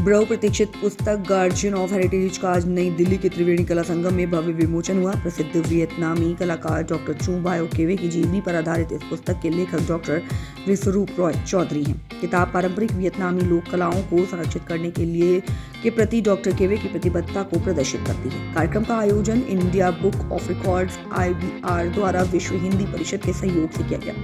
बहुप्रतीक्षित पुस्तक guardian of heritage का आज नई दिल्ली के त्रिवेणी कला संगम में भव्य विमोचन हुआ। प्रसिद्ध वियतनामी कलाकार डॉक्टर चू बायो केवे की जीवनी पर आधारित इस पुस्तक के लेखक डॉक्टर विश्वरूप रॉय चौधरी हैं। किताब पारंपरिक वियतनामी लोक कलाओं को संरक्षित करने के प्रति डॉक्टर केवे की प्रतिबद्धता को प्रदर्शित करती है। कार्यक्रम का आयोजन India book of records IBR द्वारा विश्व हिंदी परिषद के सहयोग से किया गया।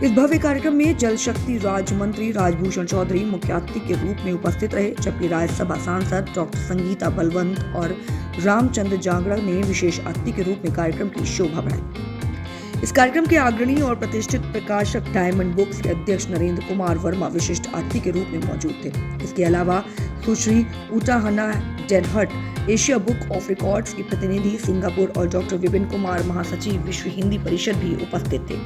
इस भव्य कार्यक्रम में जल शक्ति राज्य मंत्री राजभूषण चौधरी मुख्य अतिथि के रूप में उपस्थित रहे, जबकि राज्यसभा सांसद डॉक्टर संगीता बलवंत और रामचंद्र जांगड़ा ने विशेष अतिथि के रूप में कार्यक्रम की शोभा बढ़ाई। इस कार्यक्रम के अग्रणी और प्रतिष्ठित प्रकाशक डायमंड बुक्स के अध्यक्ष नरेंद्र कुमार वर्मा विशिष्ट अतिथि के रूप में मौजूद थे। इसके अलावा सुश्री उटाहना डेनहट, एशिया बुक ऑफ रिकॉर्ड्स की प्रतिनिधि सिंगापुर और डॉक्टर विपिन कुमार, महासचिव विश्व हिंदी परिषद भी उपस्थित थे।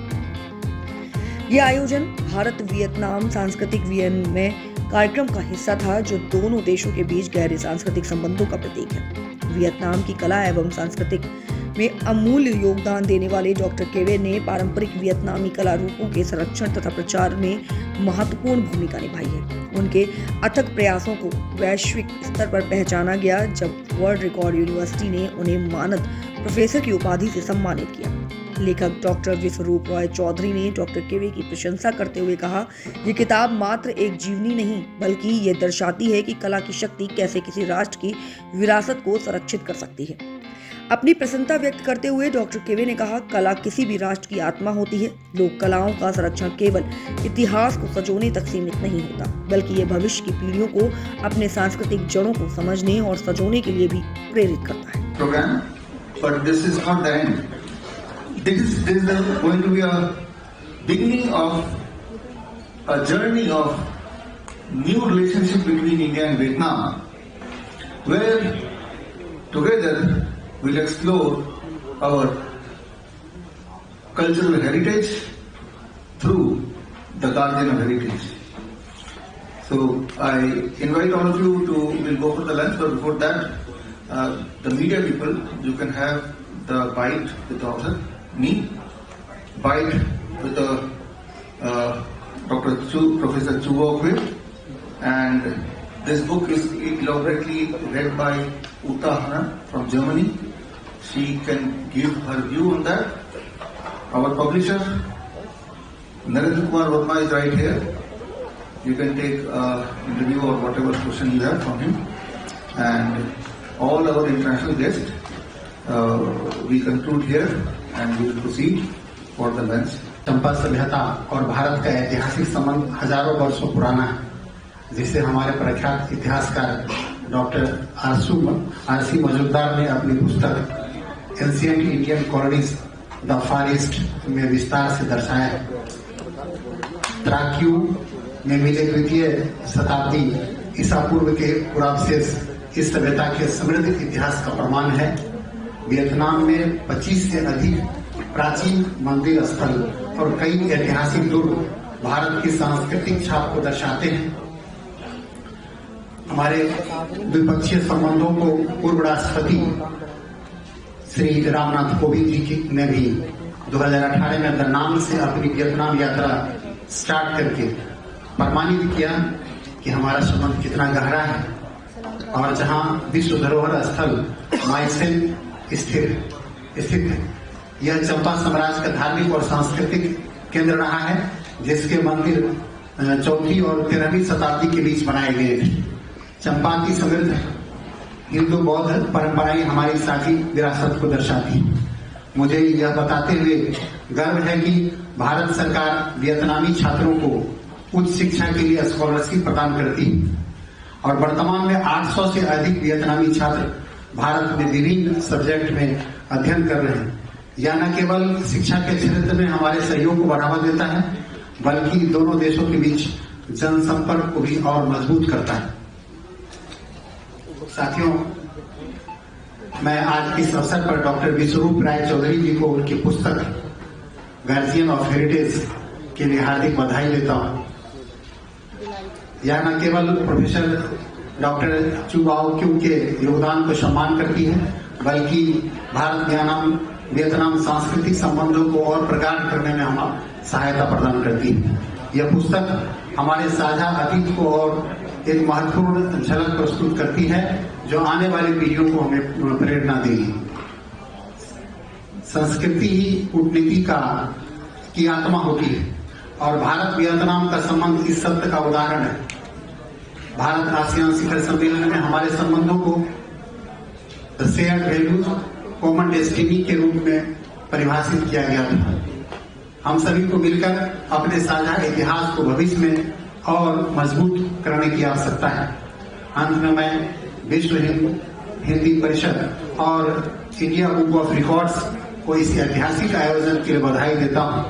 यह आयोजन भारत वियतनाम सांस्कृतिक विनिमय कार्यक्रम का हिस्सा था, जो दोनों देशों के बीच गहरे सांस्कृतिक संबंधों का प्रतीक है। वियतनाम की कला एवं संस्कृति में अमूल्य योगदान देने वाले डॉक्टर केवे ने पारंपरिक वियतनामी कला रूपों के संरक्षण तथा प्रचार में महत्वपूर्ण भूमिका निभाई है। उनके अथक प्रयासों को वैश्विक स्तर पर पहचाना गया, जब वर्ल्ड रिकॉर्ड यूनिवर्सिटी ने उन्हें मानद प्रोफेसर की उपाधि से सम्मानित किया। लेखक डॉक्टर विश्वरूप रॉय चौधरी ने डॉक्टर केवे की प्रशंसा करते हुए कहा, ये किताब मात्र एक जीवनी नहीं, बल्कि ये दर्शाती है कि कला की शक्ति कैसे किसी राष्ट्र की विरासत को संरक्षित कर सकती है। अपनी प्रसन्नता व्यक्त करते हुए डॉक्टर केवे ने कहा, कला किसी भी राष्ट्र की आत्मा होती है। लोक कलाओं का संरक्षण केवल इतिहास को संजोने तक सीमित नहीं होता, बल्कि ये भविष्य की पीढ़ियों को अपने सांस्कृतिक जड़ों को समझने और संजोने के लिए भी प्रेरित करता है। This is going to be a beginning of a journey of new relationship between India and Vietnam, where together we'll explore our cultural heritage through the Guardian of Heritage. So I invite all of you to, we'll go for the lunch, but before that, the media people, you can have the bite with the author. Me, bite with the Professor Chu Bayo, and this book is elaborately read by Uta Hanna from Germany. She can give her view on that. Our publisher Narendra Kumar Verma is right here. You can take interview or whatever question you have from him, and all our international guests. We conclude here and we will proceed for the lunch. चंपा सभ्यता और भारत का ऐतिहासिक संबंध हजारों वर्षों पुराना है, जिसे हमारे प्रख्यात इतिहासकार डॉक्टर आरसी मजूमदार ने अपनी पुस्तक ancient Indian colonies the far east में विस्तार से दर्शाया है। त्राक्यू में मिले द्वितीय शताब्दी ईसा पूर्व के पुरावशेष इस सभ्यता के समृद्ध इतिहास का प्रमाण है। वियतनाम में 25 से अधिक प्राचीन मंदिर स्थल और कई ऐतिहासिक दुर्ग भारत की सांस्कृतिक छाप को दर्शाते हैं। हमारे द्विपक्षीय संबंधों को पूर्व राष्ट्रपति श्री रामनाथ कोविंद जी ने भी 2018 में द नाम से अपनी वियतनाम यात्रा स्टार्ट करके प्रमाणित किया कि हमारा संबंध कितना गहरा है, और जहां विश्व धरोहर स्थल माइसेन स्थित है। यह चंपा साम्राज्य का धार्मिक और सांस्कृतिक केंद्र रहा है, जिसके मंदिर 4वीं और 13वीं शताब्दी के बीच बनाए गए थे। चंपा की समृद्ध हिंदू बौद्ध परंपराएं हमारी साझी विरासत को दर्शाती हैं। मुझे यह बताते हुए गर्व है कि भारत सरकार वियतनामी छात्रों को उच्च शिक्षा के लिए स्कॉलरशिप प्रदान करती है, और वर्तमान में 800 से अधिक वियतनामी छात्र भारत में विभिन्न सब्जेक्ट में अध्ययन कर रहे हैं। यह न केवल शिक्षा के क्षेत्र में हमारे सहयोग को बढ़ावा देता है, बल्कि दोनों देशों के बीच जनसंपर्क को भी और मजबूत करता है। साथियों, मैं आज इस अवसर पर डॉक्टर विश्वरूप राय चौधरी जी को उनकी पुस्तक गार्जियन ऑफ हेरिटेज के लिए हार्दिक बधाई देता हूँ। यह न केवल प्रोफेसर डॉक्टर चू बायो के योगदान को सम्मान करती है, बल्कि भारत वियतनाम सांस्कृतिक संबंधों को और प्रगाढ़ करने में हमारी सहायता प्रदान करती है। यह पुस्तक हमारे साझा अतीत को और एक महत्वपूर्ण झलक प्रस्तुत करती है जो आने वाली पीढ़ियों को हमें प्रेरणा देगी। संस्कृति ही कूटनीति की आत्मा होती है और भारत वियतनाम का संबंध इस सत्य का उदाहरण है। भारत आसियान शिखर सम्मेलन में हमारे संबंधों को the shared values common destiny के रूप में परिभाषित किया गया था। हम सभी को मिलकर अपने साझा इतिहास को भविष्य में और मजबूत करने की आवश्यकता है। अंत में मैं विश्व हिंदी परिषद और इंडिया बुक ऑफ रिकॉर्ड्स को इस ऐतिहासिक आयोजन के लिए बधाई देता हूं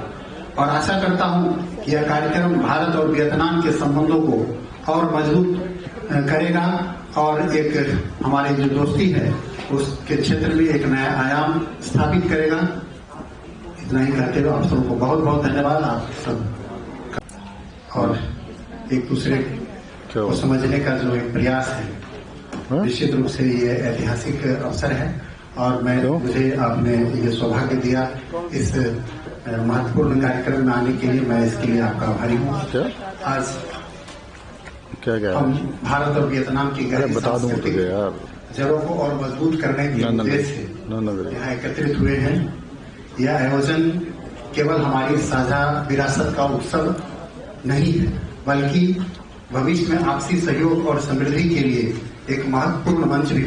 और आशा करता हूं कि यह कार्यक्रम भारत और वियतनाम के संबंधों को और मजबूत करेगा और एक हमारी जो दोस्ती है उसके क्षेत्र में एक नया आयाम स्थापित करेगा। इतना ही कहते हुए आप सबको बहुत बहुत धन्यवाद। आप सब और एक दूसरे को समझने का जो एक प्रयास है, निश्चित रूप से ये ऐतिहासिक अवसर है और मुझे आपने ये सौभाग्य दिया इस महत्वपूर्ण कार्यक्रम में आने के लिए। मैं इसके लिए आपका आभारी हूँ। आज क्या हम भारत और वियतनाम की गहरी सांस्कृतिक जड़ों को और मजबूत करने के उद्देश्य से यहाँ एकत्रित हुए हैं। यह आयोजन केवल हमारी साझा विरासत का उत्सव नहीं है, बल्कि भविष्य में आपसी सहयोग और समृद्धि के लिए एक महत्वपूर्ण मंच भी